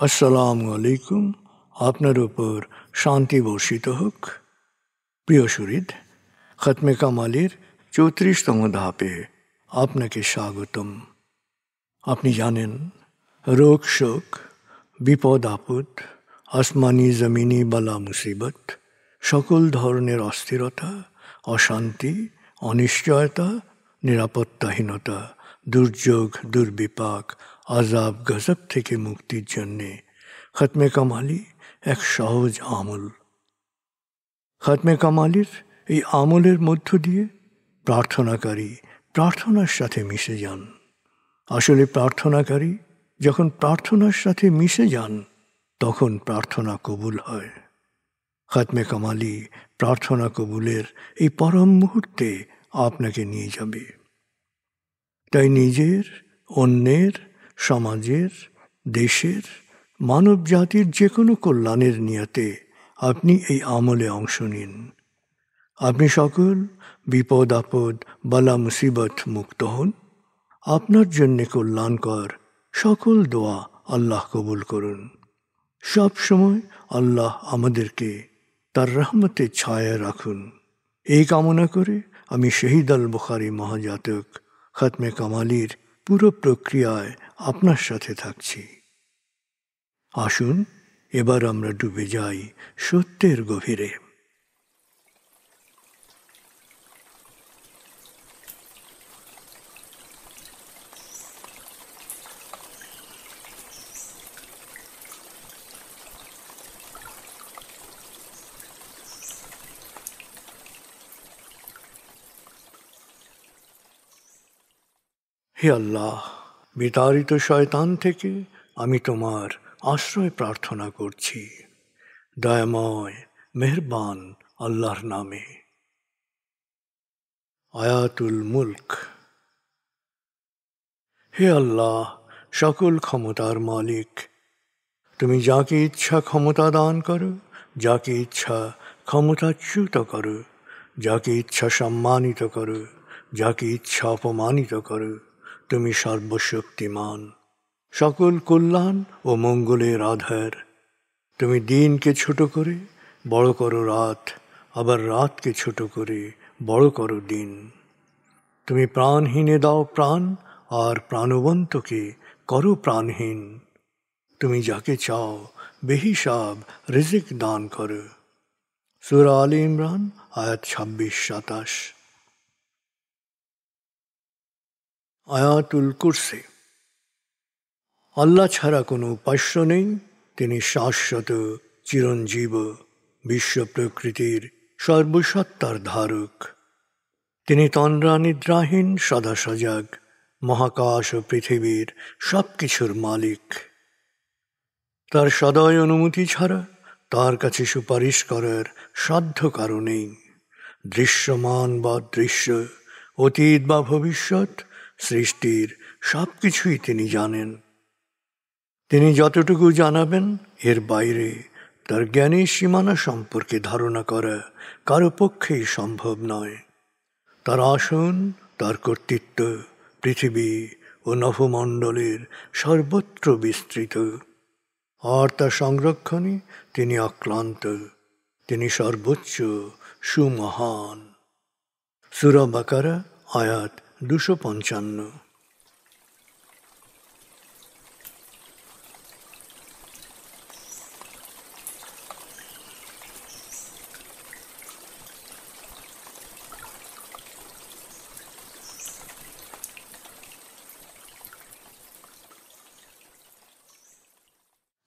আসসালামু আলাইকুম। আপনার উপর শান্তি বর্ষিত হোক। প্রিয় সুহৃদ, খতমে কামালের 34তম ধাপে আপনাকে স্বাগতম। আপনি জানেন, রোগ শোক, বিপদ আপদ, আসমানি জমিনি বালা মুসিবত, সকল ধরনের অস্থিরতা, অশান্তি, অনিশ্চয়তা, নিরাপত্তাহীনতা, দুর্যোগ, দুর্বিপাক, আজাব গজব থেকে মুক্তির জন্যে খতমে কামালি এক সহজ আমল। খতমে কামালির এই আমলের মধ্য দিয়ে প্রার্থনাকারী প্রার্থনার সাথে মিশে যান। আসলে প্রার্থনাকারী যখন প্রার্থনার সাথে মিশে যান, তখন প্রার্থনা কবুল হয়। খতমে কামালি প্রার্থনা কবুলের এই পরম মুহূর্তে আপনাকে নিয়ে যাবে। তাই নিজের, অন্যের, সমাজের, দেশের, মানব জাতির যে কোনো কল্যাণের নিয়তে আপনি এই আমলে অংশ নিন। আপনি সকল বিপদ আপদ, বালা মুসিবত মুক্ত হন। আপনার জন্যে কল্যাণকর সকল দোয়া আল্লাহ কবুল করুন। সব সময় আল্লাহ আমাদেরকে তার রহমতের ছায়ায় রাখুন। এই কামনা করে আমি শহীদ আল বুখারী মহাজাতক খতমে কামালির পুরো প্রক্রিয়ায় আপনার সাথে থাকছি। আসুন এবার আমরা ডুবে যাই সত্যের গভীরে। হে আল্লাহ, বিতাড়িত শয়তান থেকে আমি তোমার আশ্রয় প্রার্থনা করছি। দয়াময় মেহেরবান আল্লাহর নামে। আয়াতুল মুলক। হে আল্লাহ, সকল ক্ষমতার মালিক, তুমি যাকে ইচ্ছা ক্ষমতা দান করো, যাকে ইচ্ছা ক্ষমতাচ্যুত করো, যাকে ইচ্ছা সম্মানিত করো, যাকে ইচ্ছা অপমানিত করো। তুমি সর্বশক্তিমান, সকল কল্যাণ ও মঙ্গলের আধার। তুমি দিনকে ছোট করে বড় করো রাত, আবার রাতকে ছোট করে বড় করো দিন। তুমি প্রাণহীনে দাও প্রাণ, আর প্রাণবন্তকে করো প্রাণহীন। তুমি যাকে চাও বেহিসাব রিজিক দান করো। সূরা আলে ইমরান আয়াত 26-27। আয়াতুল কুরসি। আল্লাহ ছাড়া কোনো উপাস্য নেই। তিনি শাশ্বত, চিরঞ্জীব, বিশ্ব প্রকৃতির সর্বসত্তার ধারক। তিনি তন্দ্রা নিদ্রাহীন, সদা সজাগ, মহাকাশ ও পৃথিবীর সব কিছুর মালিক। তার সদয় অনুমতি ছাড়া তার কাছে সুপারিশ করার সাধ্য কারো নেই। দৃশ্যমান বা দৃশ্য, অতীত বা ভবিষ্যৎ, সৃষ্টির সব কিছুই তিনি জানেন। তিনি যতটুকু জানাবেন, এর বাইরে তার জ্ঞানের সীমানা সম্পর্কে ধারণা করা কারো পক্ষেই সম্ভব নয়। তার আসন, তার কর্তৃত্ব পৃথিবী ও নভমণ্ডলের সর্বত্র বিস্তৃত, আর তার সংরক্ষণে তিনি অক্লান্ত। তিনি সর্বোচ্চ, সুমহান। সূরা বাকারা আয়াত 255।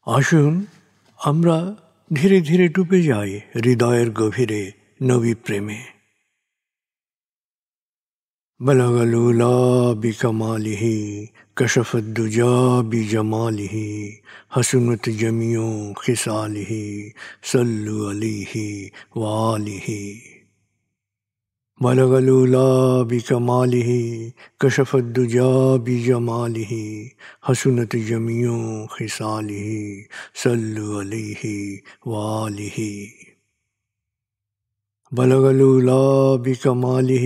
আসুন আমরা ধীরে ধীরে ডুবে যাই হৃদয়ের গভীরে নবী প্রেমে। বলগল উলা বিকমালিহি, কশফত দুজা বিজমালিহি, হসনত জমিও খিসালিহি, সল্লু আলিহি ওয়ালিহি। بلغ العلا بكماله كشف الدجى بجماله حسنت جميع خصاله صلوا عليه وآله بلغ العلا بكماله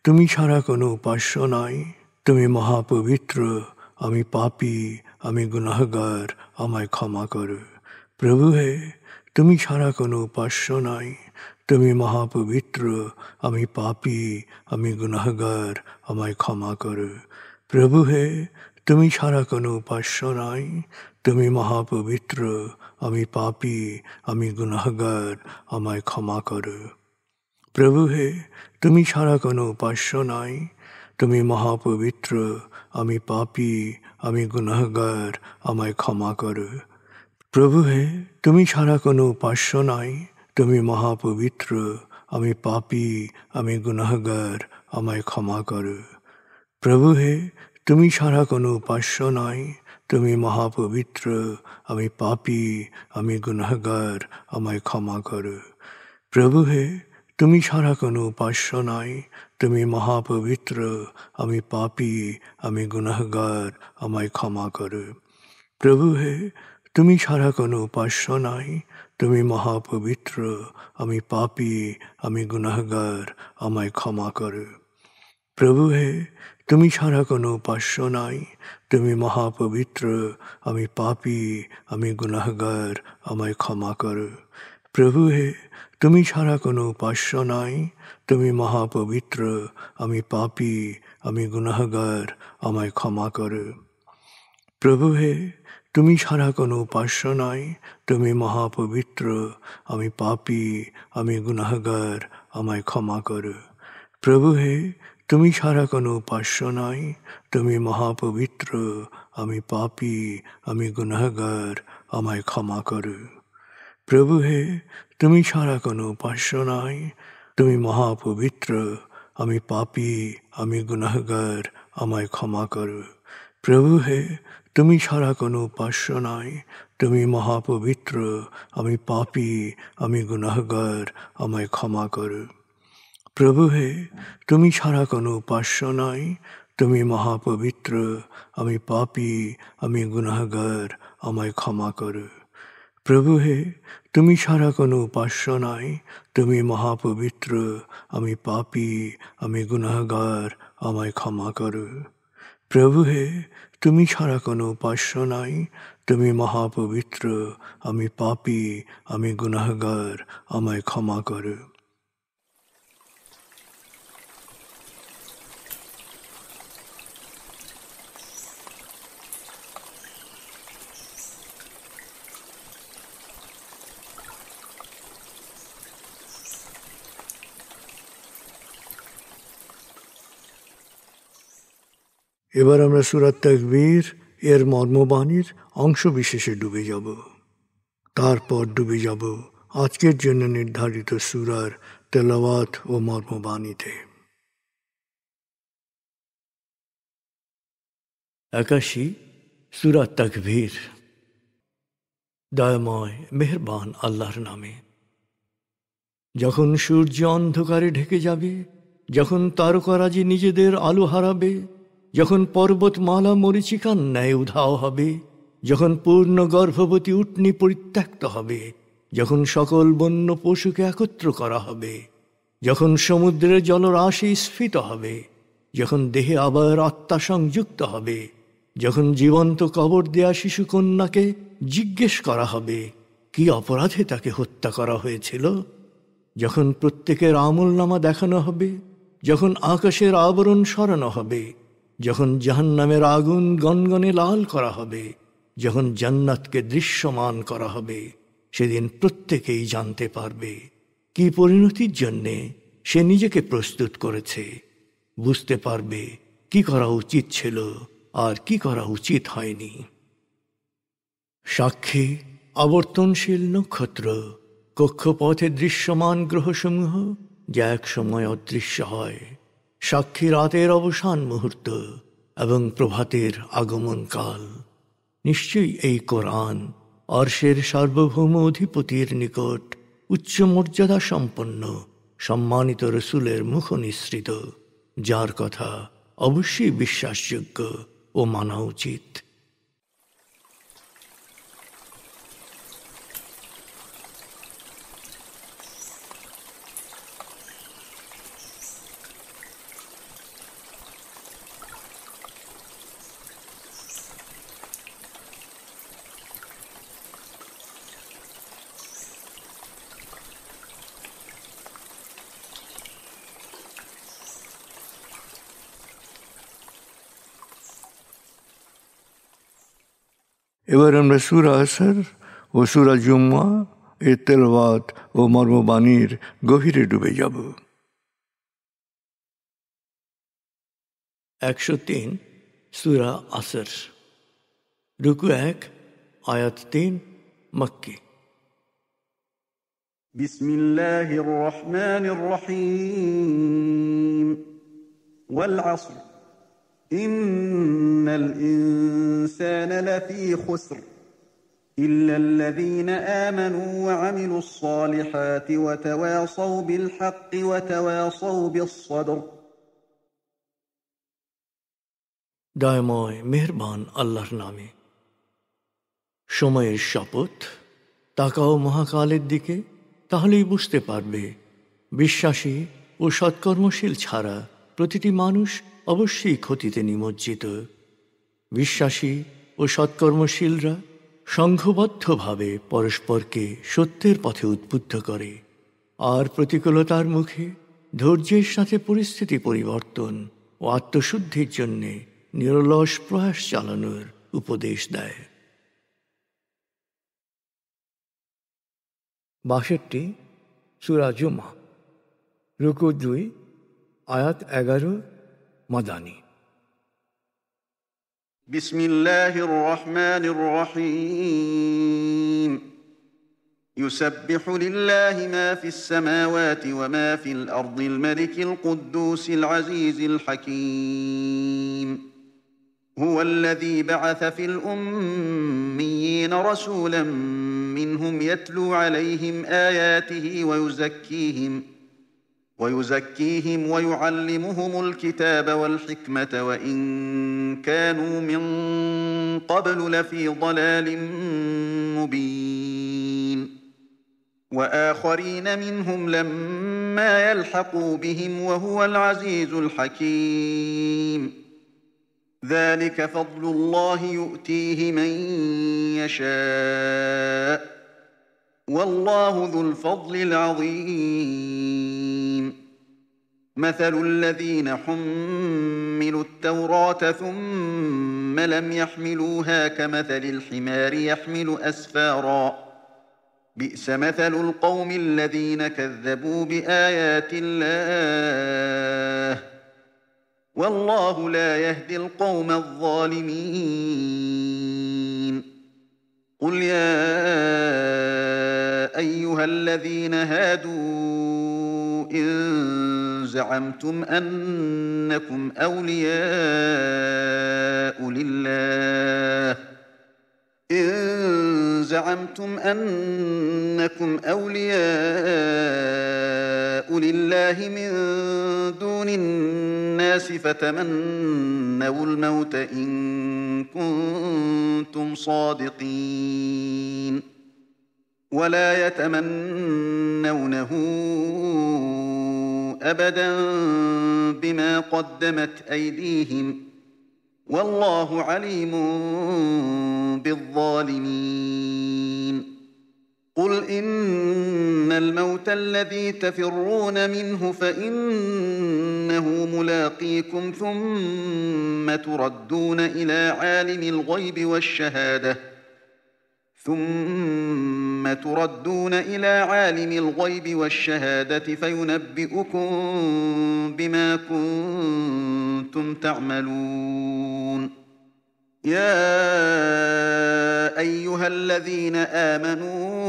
তুমি ছাড়া কোনো উপাস্য নাই। তুমি মহাপবিত্র, আমি পাপী, আমি গুনাহগার, আমায় ক্ষমা করো। প্রভু হে, তুমি ছাড়া কোনো উপাস্য নাই। তুমি মহাপবিত্র, আমি পাপী, আমি গুনাহগার, আমায় ক্ষমা করো। প্রভু হে, তুমি ছাড়া কোনো উপাস্য নাই। তুমি মহাপবিত্র, আমি পাপী, আমি গুনাহগার, আমায় ক্ষমা করো। প্রভু হে, তুমি ছাড়া কোনো উপাস্য নাই। তুমি মহাপবিত্র, আমি পাপী, আমি গুনাহগার, আমায় ক্ষমা করো। প্রভু হে, তুমি ছাড়া কোনো উপাস্য নাই। তুমি মহাপবিত্র, আমি পাপী, আমি গুনাহগার, আমায় ক্ষমা করো। প্রভু হে, তুমি ছাড়া কোনো উপাস্য নাই। তুমি মহাপবিত্র, আমি পাপী, আমি গুনাহগার, আমায় ক্ষমা করো। প্রভু হে, তুমি ছাড়া কোনো উপাস্য নাই। তুমি মহাপবিত্র, আমি পাপী, আমি গুনাহগার, আমায় ক্ষমা করো। প্রভু হে, তুমি ছাড়া কোনো উপাস্য নাই। তুমি মহাপবিত্র, আমি পাপী, আমি গুনাহগার, আমায় ক্ষমা করো। প্রভু হে, তুমি ছাড়া কোনো উপাস্য নাই। তুমি মহাপবিত্র, আমি পাপী, আমি গুনাহগার, আমায় ক্ষমা করো। প্রভু হে, তুমি ছাড়া কোনো উপাস্য নাই। তুমি মহাপবিত্র, আমি পাপী, আমি গুনাহগার, আমায় ক্ষমা করো। প্রভু হে, তুমি ছাড়া কোনো উপাস্য নাই। তুমি মহাপবিত্র, আমি পাপী, আমি গুনাহগার, আমায় ক্ষমা করো। প্রভু হে, তুমি ছাড়া কোনো উপাস্য নাই। তুমি মহাপবিত্র, আমি পাপী, আমি গুনাহগার, আমায় ক্ষমা করো। প্রভু হে, তুমি ছাড়া কোনো উপাস্য নাই। তুমি মহাপবিত্র, আমি পাপী, আমি গুনাহগার, আমায় ক্ষমা করো। প্রভু হে, তুমি ছাড়া কোনো উপাস্য নাই। তুমি মহাপবিত্র, আমি পাপী, আমি গুনাহগার, আমায় ক্ষমা করো। প্রভু হে, তুমি ছাড়া কোনো উপাস্য নাই। তুমি মহাপবিত্র, আমি পাপী, আমি গুনাহগার, আমায় ক্ষমা করো। প্রভু হে, তুমি ছাড়া কোনো উপাস্য নাই। তুমি মহাপবিত্র, আমি পাপী, আমি গুনাহগার, আমায় ক্ষমা করো। প্রভু হে, তুমি ছাড়া কোনো উপাস্য নাই। তুমি মহাপবিত্র, আমি পাপী, আমি গুনাহগার, আমায় ক্ষমা করো। এবার আমরা সূরা তাকবীর এর মর্মবাণীর অংশ বিশেষে ডুবে যাব। তারপর ডুবে যাব আজকের জন্য নির্ধারিত সূরার তেলাওয়াত ও মর্মবাণীতে। 81 সূরা তাকবীর। দয়াময় মেহেরবান আল্লাহর নামে। যখন সূর্য অন্ধকারে ঢেকে যাবে, যখন তারকারাজি নিজেদের আলো হারাবে, যখন পর্বতমালা মরীচিকার ন্যায় উধাও হবে, যখন পূর্ণ গর্ভবতী উটনী পরিত্যক্ত হবে, যখন সকল বন্য পশুকে একত্র করা হবে, যখন সমুদ্রের জলরাশি স্ফীত হবে, যখন দেহে আবার আত্মা সংযুক্ত হবে, যখন জীবন্ত কবর দেয়া শিশুকন্যাকে জিজ্ঞেস করা হবে কি অপরাধে তাকে হত্যা করা হয়েছিল, যখন প্রত্যেকের আমলনামা দেখানো হবে, যখন আকাশের আবরণ সরানো হবে, যখন জাহান্নামের আগুন গনগনে লাল করা হবে, যখন জান্নাতকে দৃশ্যমান করা হবে, সেদিন প্রত্যেকেই জানতে পারবে কি পরিণতির জন্যে সে নিজেকে প্রস্তুত করেছে, বুঝতে পারবে কি করা উচিত ছিল আর কি করা উচিত হয়নি। সাক্ষী আবর্তনশীল নক্ষত্র, কক্ষপথে দৃশ্যমান গ্রহসমূহ যা এক সময় অদৃশ্য হয়, সাক্ষী রাতের অবসান মুহূর্ত এবং প্রভাতের আগমন কাল। নিশ্চয়ই এই কোরআন আরশের সার্বভৌম অধিপতির নিকট উচ্চ মর্যাদা সম্পন্ন সম্মানিত রসুলের মুখ নিঃসৃত, যার কথা অবশ্যই বিশ্বাসযোগ্য ও মানা উচিত। এবার আমরা সূরা আসর ও সূরা জুমআ এর তেলাওয়াত ও মর্মবাণীর গভীরে ডুবে যাব। 103 সূরা আসর। রুকু 1 আয়াত 3 মক্কি। বিসমিল্লাহির রহমানির রহিম। ওয়াল আসর ইন্নাল ইনসানা লাফী খুসর إلا الذين آمنوا وعملوا الصالحات وتواصوا بالحق وتواصوا بالصبر। দয়াময় মেহেরবান আল্লাহর নামে। সময়ের শপথ, তাকাও মহাকালের দিকে, তাহলেই বুঝতে পারবে বিশ্বাসী ও সৎকর্মশীল ছাড়া প্রতিটি মানুষ অবশ্যই ক্ষতিতে নিমজ্জিত। বিশ্বাসী ও সৎকর্মশীলরা সংঘবদ্ধভাবে পরস্পরকে সত্যের পথে উদ্বুদ্ধ করে, আর প্রতিকূলতার মুখে ধৈর্যের সাথে পরিস্থিতি পরিবর্তন ও আত্মশুদ্ধির জন্যে নিরলস প্রয়াস চালানোর উপদেশ দেয়। 62 সূরা জুমআ। রুকু 2 আয়াত 11 মাদানী। বিসমিল্লাহির রহমানির রহিম। يسبح لله ما في السماوات وما في الأرض الملك القدوس العزيز الحكيم. هو الذي بعث في الأميين رسولا منهم يتلو عليهم آياته ويزكيهم ويعلمهم الكتاب والحكمة وإن كانوا من قبل لفي ضلال مبين. وآخرين منهم لما يلحقوا بهم وهو العزيز الحكيم. ذلك فضل الله يؤتيه من يشاء والله ذو الفضل العظيم. مثل الذين حملوا التوراة ثم لم يحملوها كمثل الحمار يحمل أسفارا بئس مثل القوم الذين كذبوا بآيات الله والله لا يهدي القوم الظالمين. قل يا أيها الذين هادوا إن زعمتم أنكم أولياء لله من دون الناس فتمنوا الموت إن كنتم صادقين ولا يتمنونه أبدا بما قدمت أيديهم والله عليم بالظالمين. قل إن الموت الذي تفرون منه فإنه ملاقيكم ثم تردون إلى عالم الغيب والشهادة فينبئكم بما كنتم تعملون. يا أيها الذين آمنوا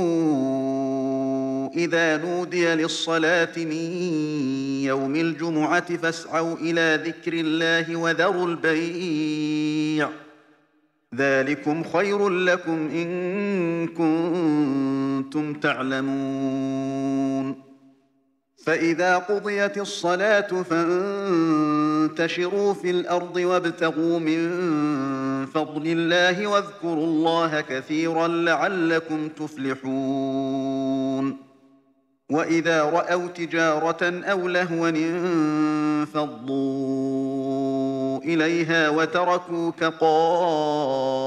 إذا نودي للصلاة من يوم الجمعة فاسعوا إلى ذكر الله وذروا البيع ذلكم خير لكم إن كنتم تعلمون. فإذا قضيت الصلاة فانتشروا في الأرض وابتغوا من فضل الله واذكروا الله كثيرا لعلكم تفلحون. وإذا رأوا تجارة أو لهوا انفضوا إليها وتركوك قائما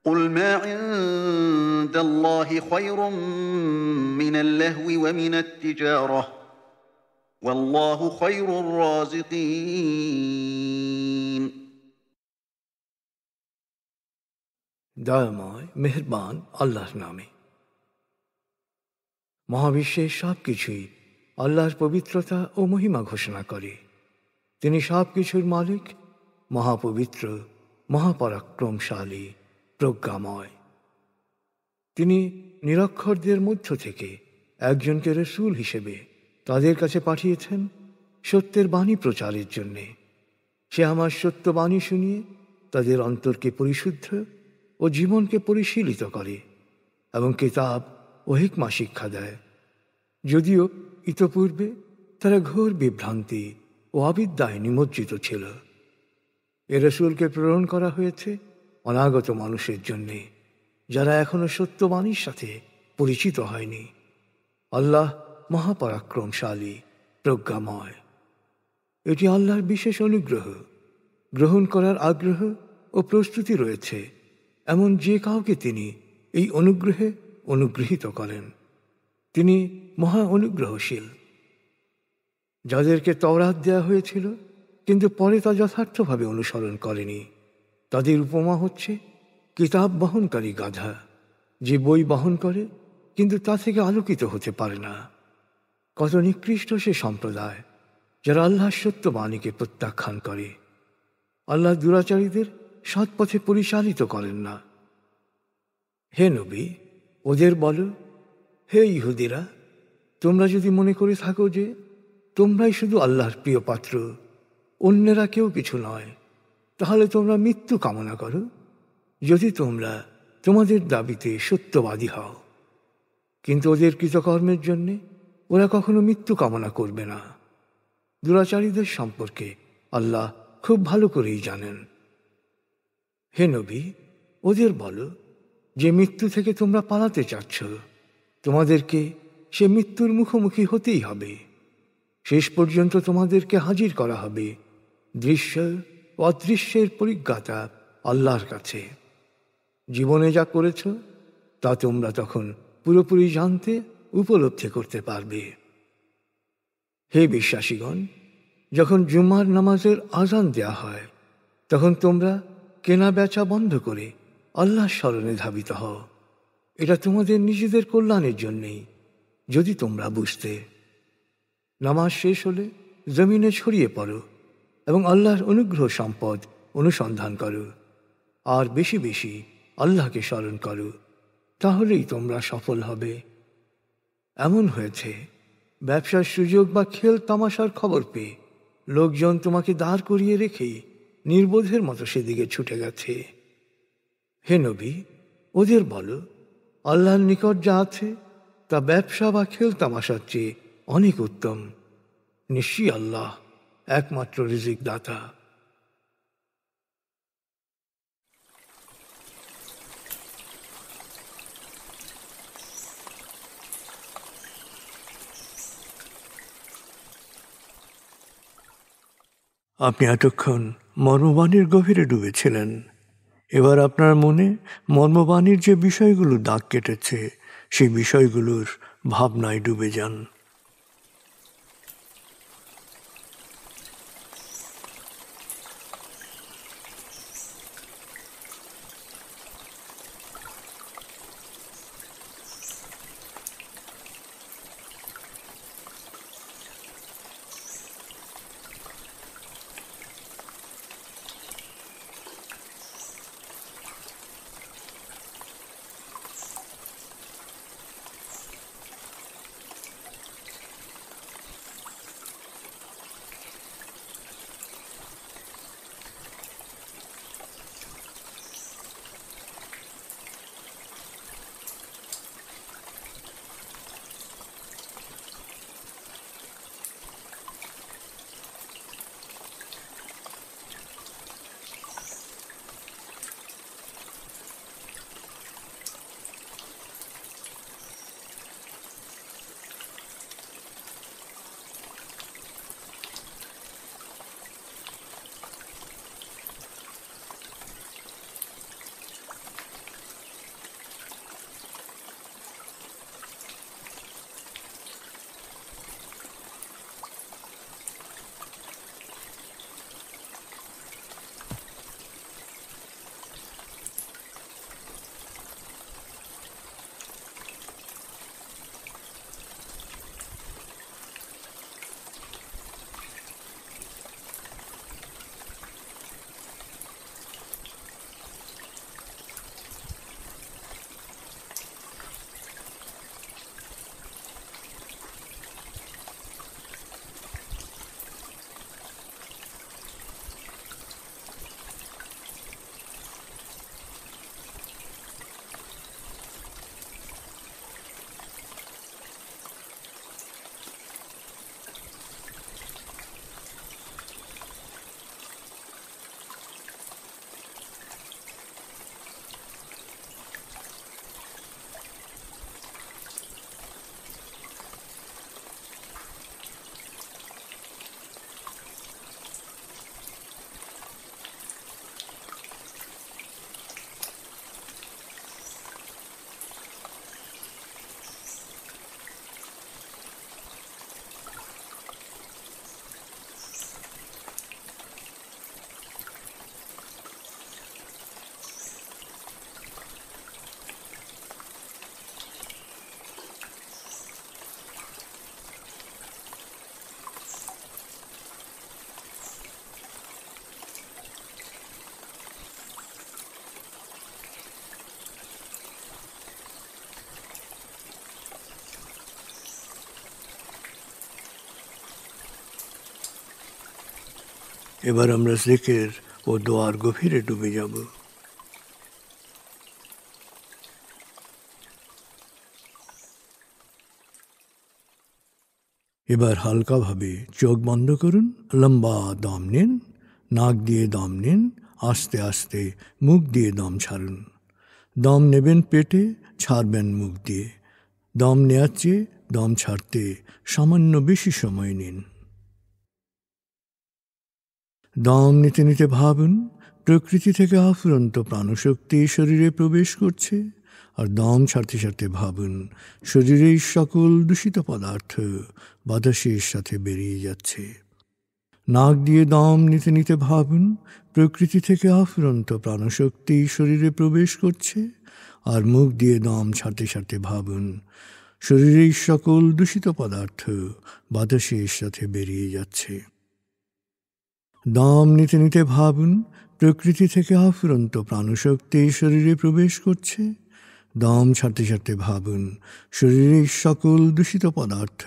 قل ما عند الله خير من اللهو ومن التجارة والله خير الرازقين. দয়াময় মেহেরবান আল্লাহর নামে। মহাবিশ্বের সব কিছুই আল্লাহর পবিত্রতা ও মহিমা ঘোষণা করে। তিনি সব কিছুর মালিক, মহাপবিত্র, মহাপরাক্রমশালী, প্রজ্ঞাময়। তিনি নিরক্ষরদের মধ্য থেকে একজনকে রসূল হিসেবে তাদের কাছে পাঠিয়েছেন সত্যের বাণী প্রচারের জন্যে। সে আমার সত্য বাণী শুনিয়ে তাদের অন্তরকে পরিশুদ্ধ ও জীবনকে পরিশীলিত করে এবং কিতাব ও হিকমা শিক্ষা দেয়। যদিও ইতপূর্বে তারা ঘোর বিভ্রান্তি ও অবিদ্যায় নিমজ্জিত ছিল। এ রসূলকে প্রেরণ করা হয়েছে অনাগত মানুষের জন্যে, যারা এখনো সত্যবাণীর সাথে পরিচিত হয়নি। আল্লাহ মহাপরাক্রমশালী, প্রজ্ঞাময়। এটি আল্লাহর বিশেষ অনুগ্রহ। গ্রহণ করার আগ্রহ ও প্রস্তুতি রয়েছে এমন যে কাউকে তিনি এই অনুগ্রহে অনুগৃহীত করেন। তিনি মহা অনুগ্রহশীল। যাদেরকে তওরাত দেয়া হয়েছিল কিন্তু পরে তা যথার্থভাবে অনুসরণ করেনি, তাদের উপমা হচ্ছে কিতাব বহনকারী গাধা, যে বই বহন করে কিন্তু তা থেকে আলোকিত হতে পারে না। কত নিকৃষ্ট সে সম্প্রদায় যারা আল্লাহর সত্য বাণীকে প্রত্যাখ্যান করে। আল্লাহ দুরাচারীদের সৎ পথে পরিচালিত করেন না। হে নবী, ওদের বলো, হে ইহুদিরা, তোমরা যদি মনে করে থাকো যে তোমরাই শুধু আল্লাহর প্রিয় পাত্র, অন্যেরা কেউ কিছু নয়, তাহলে তোমরা মৃত্যু কামনা করো, যদি তোমরা তোমাদের দাবিতে সত্যবাদী হও। কিন্তু ওদের কৃতকর্মের জন্যে ওরা কখনো মৃত্যু কামনা করবে না। দুরাচারীদের সম্পর্কে আল্লাহ খুব ভালো করেই জানেন। হে নবী, ওদের বলো যে মৃত্যু থেকে তোমরা পালাতে চাচ্ছ, তোমাদেরকে সে মৃত্যুর মুখোমুখি হতেই হবে। শেষ পর্যন্ত তোমাদেরকে হাজির করা হবে দৃশ্য ও অদৃশ্যের পরিজ্ঞাতা আল্লাহর কাছে। জীবনে যা করেছ তা তোমরা তখন পুরোপুরি জানতে, উপলব্ধি করতে পারবে। হে বিশ্বাসীগণ, যখন জুম্মার নামাজের আজান দেয়া হয় তখন তোমরা কেনা বেচা বন্ধ করে আল্লাহর স্মরণে ধাবিত হও। এটা তোমাদের নিজেদের কল্যাণের জন্যেই, যদি তোমরা বুঝতে। নামাজ শেষ হলে জমিনে ছড়িয়ে পড়ো এবং আল্লাহর অনুগ্রহ সম্পদ অনুসন্ধান করো, আর বেশি বেশি আল্লাহকে স্মরণ করো, তাহলেই তোমরা সফল হবে। এমন হয়েছে, ব্যবসার সুযোগ বা খেল তামাশার খবর পেয়ে লোকজন তোমাকে দাঁড় করিয়ে রেখেই নির্বোধের মতো সেদিকে ছুটে গেছে। হে নবী, ওদের বলো, আল্লাহর নিকট যা আছে তা ব্যবসা বা খেল তামাশার চেয়ে অনেক উত্তম। নিশ্চয়ই আল্লাহ একমাত্র রিজিক দাতা। আপনি এতক্ষণ মর্মবাণীর গভীরে ডুবেছিলেন। এবার আপনার মনে মর্মবাণীর যে বিষয়গুলো দাগ কেটেছে সেই বিষয়গুলোর ভাবনায় ডুবে যান। এবার আমরা জিকির ও দোয়ার গভীরে ডুবে যাব। এবার হালকাভাবে চোখ বন্ধ করুন, লম্বা দম নিন, নাক দিয়ে দম নিন, আস্তে আস্তে মুখ দিয়ে দম ছাড়ুন। দম নেবেন পেটে, ছাড়বেন মুখ দিয়ে। দম নেওয়ার চেয়ে দম ছাড়তে সামান্য বেশি সময় নিন। দম নিতে নিতে ভাবুন প্রকৃতি থেকে আফুরন্ত প্রাণশক্তি শরীরে প্রবেশ করছে, আর দম ছাড়তে ছাড়তে ভাবুন শরীরের সকল দূষিত পদার্থ বাতাসের সাথে বেরিয়ে যাচ্ছে। নাক দিয়ে দম নিতে নিতে ভাবুন প্রকৃতি থেকে আফুরন্ত প্রাণশক্তি শরীরে প্রবেশ করছে, আর মুখ দিয়ে দম ছাড়তে ছাড়তে ভাবুন শরীরের সকল দূষিত পদার্থ বাতাসের সাথে বেরিয়ে যাচ্ছে। দম নিতে নিতে ভাবুন প্রকৃতি থেকে আফুরন্ত প্রাণশক্তি শরীরে প্রবেশ করছে, দম ছাড়তে ছাড়তে ভাবুন শরীরের সকল দূষিত পদার্থ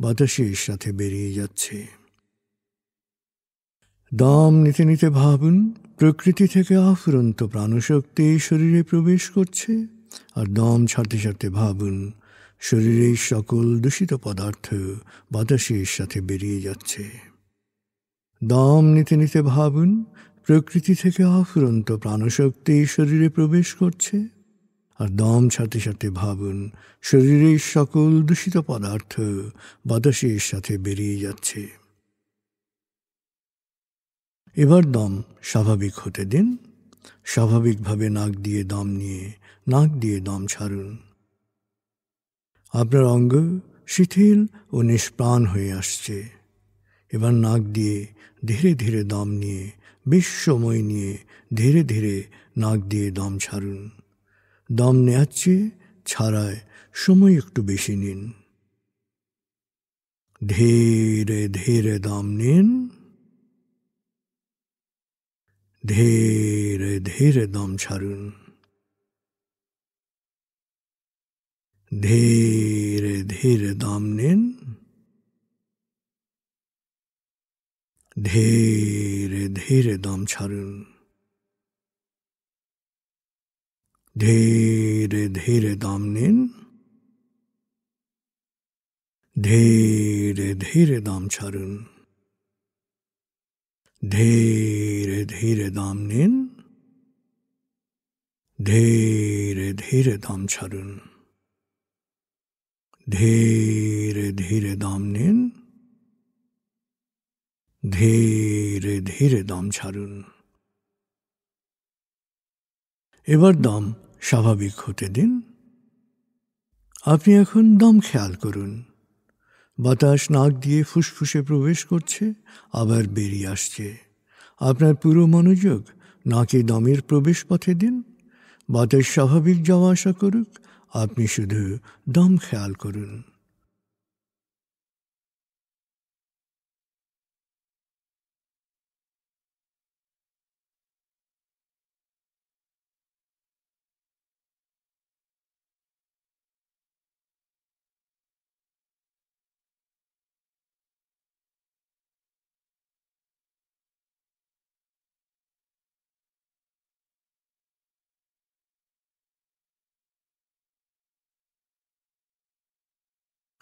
বাতাসের সাথে বেরিয়ে যাচ্ছে। দম নিতে নিতে ভাবুন প্রকৃতি থেকে আফুরন্ত প্রাণশক্তি শরীরে প্রবেশ করছে, আর দম ছাড়তে ছাড়তে ভাবুন শরীরের সকল দূষিত পদার্থ বাতাসের সাথে বেরিয়ে যাচ্ছে। দম নিতে নিতে ভাবুন প্রকৃতি থেকে আফুরন্ত প্রাণশক্তি শরীরে প্রবেশ করছে, আর দম ছাড়তে ছাড়তে ভাবুন শরীরের সকল দূষিত পদার্থ বাতাসের সাথে বেরিয়ে যাচ্ছে। এবার দম স্বাভাবিক হতে দিন। স্বাভাবিকভাবে নাক দিয়ে দম নিয়ে নাক দিয়ে দম ছাড়ুন। আপনার অঙ্গ শিথিল ও নিষ্প্রাণ হয়ে আসছে। এবার নাক দিয়ে ধীরে ধীরে দম নিয়ে বেশ সময় নিয়ে ধীরে ধীরে নাক দিয়ে দম ছাড়ুন। দম নেওয়ার চেয়ে ছাড়ায় সময় একটু বেশি নিন। ধীরে ধীরে দম নিন, ধীরে ধীরে দম ছাড়ুন। ধীরে ধীরে দম নিন, ধীরে ধীরে দম ছাড়ুন। ধীরে ধীরে দম নিন, ধীরে ধীরে দম ছাড়ুন। ধীরে ধীরে দম নিন, ধীরে ধীরে দম ছাড়ুন। ধীরে ধীরে দম নিন, ধীরে ধীরে দম ছাড়ুন। এবার দম স্বাভাবিক হতে দিন। আপনি এখন দম খেয়াল করুন। বাতাস নাক দিয়ে ফুসফুসে প্রবেশ করছে, আবার বেরিয়ে আসছে। আপনার পুরো মনোযোগ নাকে দমের প্রবেশ পথে দিন। বাতাস স্বাভাবিক যাওয়া আসা করুক, আপনি শুধু দম খেয়াল করুন।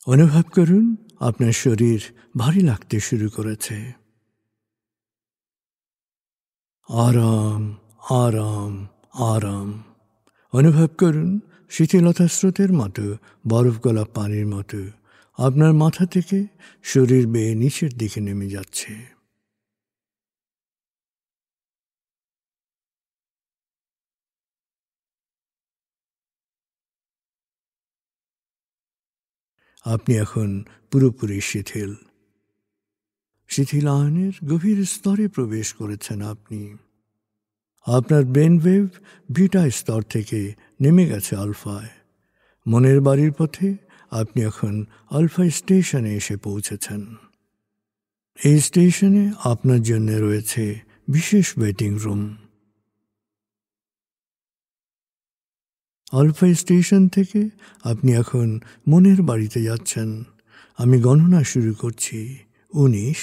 অনুভব করুন আপনার শরীর ভারী লাগতে শুরু করেছে। আরাম আরাম আরাম অনুভব করুন শীতলতা স্রোতের মতো, বরফ গলা পানির মতো আপনার মাথা থেকে শরীর বেয়ে নিচের দিকে নেমে যাচ্ছে। আপনি এখন পুরোপুরি শিথিল। শিথিলায়নের গভীর স্তরে প্রবেশ করেছেন আপনি। আপনার ব্রেন ওয়েভ বিটা স্তর থেকে নেমে গেছে আলফায়। মনের বাড়ির পথে আপনি এখন আলফা স্টেশনে এসে পৌঁছেছেন। এই স্টেশনে আপনার জন্য রয়েছে বিশেষ ওয়েটিং রুম। আলফা স্টেশন থেকে আপনি এখন মনের বাড়িতে যাচ্ছেন। আমি গণনা শুরু করছি। 19।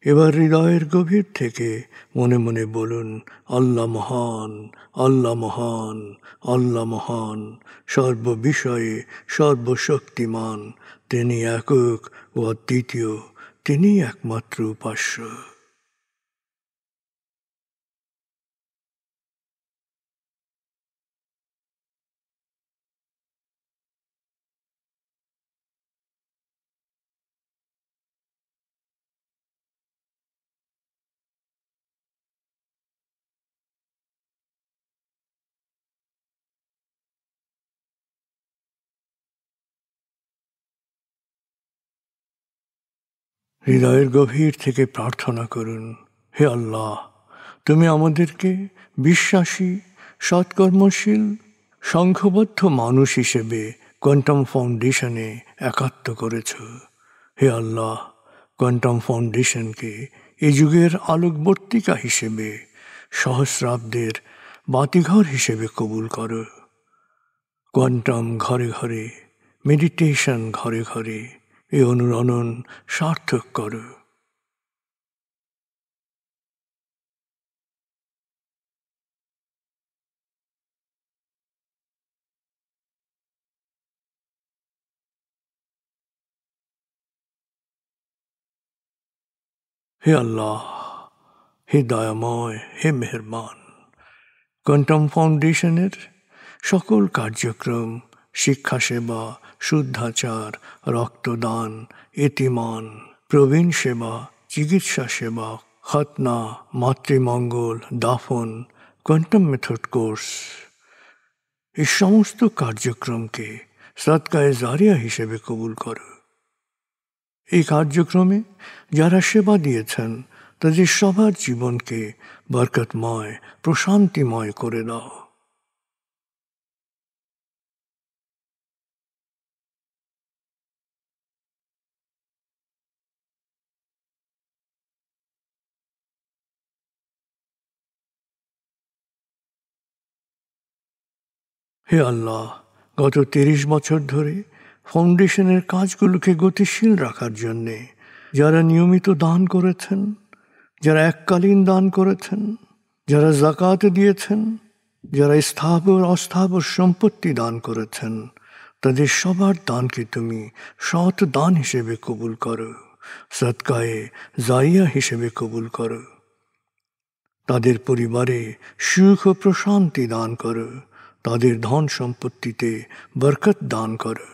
এবার হৃদয়ের গভীর থেকে মনে মনে বলুন, আল্লাহ মহান, আল্লাহ মহান, আল্লাহ মহান, সর্ববিষয়ে সর্বশক্তিমান, তিনি একক ও অদ্বিতীয়, তিনি একমাত্র উপাস্য। হৃদয়ের গভীর থেকে প্রার্থনা করুন, হে আল্লাহ, তুমি আমাদেরকে বিশ্বাসী, সৎকর্মশীল, সংঘবদ্ধ মানুষ হিসেবে কোয়ান্টাম ফাউন্ডেশনে একাত্ম করেছ। হে আল্লাহ, কোয়ান্টাম ফাউন্ডেশনকে এ যুগের আলোকবর্তিকা হিসেবে, সহস্রাব্দের বাতিঘর হিসেবে কবুল করো। কোয়ান্টাম ঘরে ঘরে, মেডিটেশন ঘরে ঘরে, এ অনুরণন সার্থক করো। হে আল্লাহ, হে দয়াময়, হে মেহেরবান, কোয়ান্টাম ফাউন্ডেশনের সকল কার্যক্রম, শিক্ষা সেবা, শুদ্ধাচার, রক্তদান, এতিমান, প্রবীণ সেবা, চিকিৎসা সেবা, খতনা, মাতৃমঙ্গল, দাফন, কোয়ান্টাম মেথড কোর্স, এই সমস্ত কার্যক্রমকে সদকায়ে জারিয়া হিসেবে কবুল করো। এই কার্যক্রমে যারা সেবা দিয়েছেন তাদের সবার জীবনকে বরকতময়, প্রশান্তিময় করে দাও। হে আল্লাহ, গত ৩০ বছর ধরে ফাউন্ডেশনের কাজগুলোকে গতিশীল রাখার জন্যে যারা নিয়মিত দান করেছেন, যারা এককালীন দান করেছেন, যারা জাকাত দিয়েছেন, যারা স্থাবর অস্থাবর সম্পত্তি দান করেছেন, তাদের সবার দানকে তুমি সৎ দান হিসেবে কবুল করো, সদকায়ে জারিয়া হিসেবে কবুল করো। তাদের পরিবারে সুখ ও প্রশান্তি দান করো, তাদের ধন সম্পত্তিতে বরকত দান করো।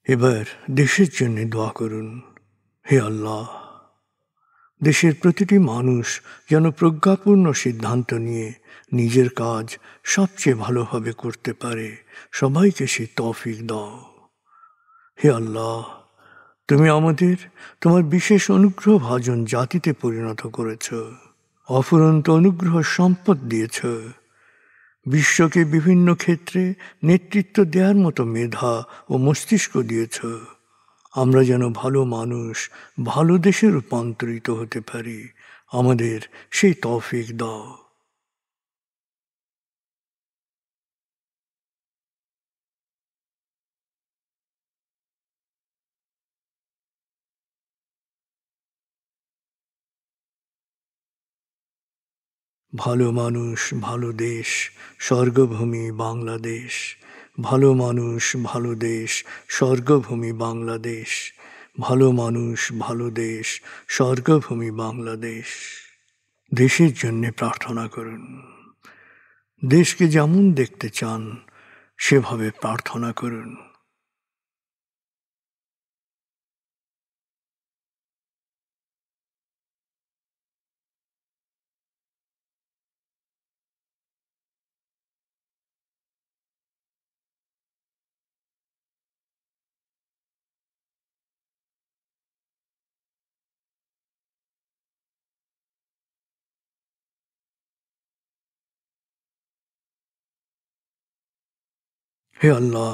এবার দেশের জন্য দোয়া করুন, হে আল্লাহ, দেশের প্রতিটি মানুষ যেন প্রজ্ঞাপূর্ণ সিদ্ধান্ত নিয়ে নিজের কাজ সবচেয়ে ভালোভাবে করতে পারে, সবাইকে সে তৌফিক দাও। হে আল্লাহ, তুমি আমাদের তোমার বিশেষ অনুগ্রহ ভাজন জাতিতে পরিণত করেছ, অফুরন্ত অনুগ্রহ সম্পদ দিয়েছ, বিশ্বকে বিভিন্ন ক্ষেত্রে নেতৃত্ব দেওয়ার মতো মেধা ও মস্তিষ্ক দিয়েছ। আমরা যেন ভালো মানুষ, ভালো দেশে রূপান্তরিত হতে পারি, আমাদের সেই তৌফিক দাও। ভালো মানুষ, ভালো দেশ, স্বর্গভূমি বাংলাদেশ। ভালো মানুষ, ভালো দেশ, স্বর্গভূমি বাংলাদেশ। ভালো মানুষ, ভালো দেশ, স্বর্গভূমি বাংলাদেশ। দেশের জন্যে প্রার্থনা করুন। দেশকে যেমন দেখতে চান সেভাবে প্রার্থনা করুন। হে আল্লাহ,